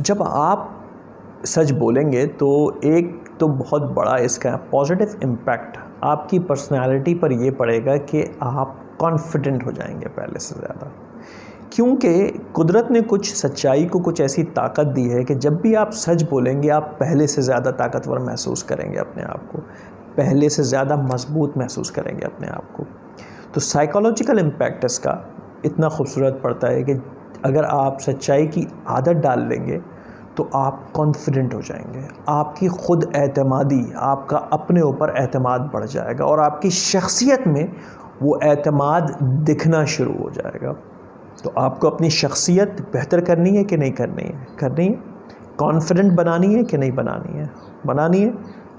जब आप सच बोलेंगे तो एक तो बहुत बड़ा इसका पॉजिटिव इम्पैक्ट आपकी पर्सनालिटी पर ये पड़ेगा कि आप कॉन्फिडेंट हो जाएंगे पहले से ज़्यादा, क्योंकि कुदरत ने कुछ सच्चाई को कुछ ऐसी ताकत दी है कि जब भी आप सच बोलेंगे आप पहले से ज़्यादा ताकतवर महसूस करेंगे अपने आप को, पहले से ज़्यादा मजबूत महसूस करेंगे अपने आप को। तो साइकोलॉजिकल इम्पैक्ट इसका इतना खूबसूरत पड़ता है कि अगर आप सच्चाई की आदत डाल लेंगे तो आप कॉन्फिडेंट हो जाएंगे, आपकी ख़ुद एतमादी, आपका अपने ऊपर एतमाद बढ़ जाएगा और आपकी शख्सियत में वो एतमाद दिखना शुरू हो जाएगा। तो आपको अपनी शख्सियत बेहतर करनी है कि नहीं करनी है? करनी है। कॉन्फिडेंट बनानी है कि नहीं बनानी है? बनानी है।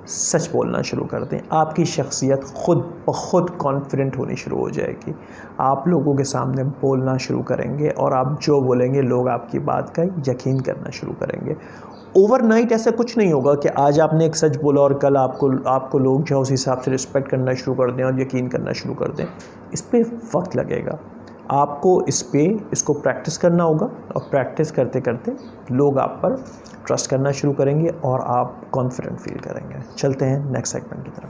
सच बोलना शुरू कर दें, आपकी शख्सियत ख़ुद ब खुद कॉन्फिडेंट होनी शुरू हो जाएगी। आप लोगों के सामने बोलना शुरू करेंगे और आप जो बोलेंगे लोग आपकी बात का यकीन करना शुरू करेंगे। ओवरनाइट ऐसा कुछ नहीं होगा कि आज आपने एक सच बोला और कल आपको लोग जो है उस हिसाब से रिस्पेक्ट करना शुरू कर दें और यकीन करना शुरू कर दें। इस पर वक्त लगेगा, आपको इसको प्रैक्टिस करना होगा और प्रैक्टिस करते करते लोग आप पर ट्रस्ट करना शुरू करेंगे और आप कॉन्फिडेंट फील करेंगे। चलते हैं नेक्स्ट सेगमेंट की तरफ।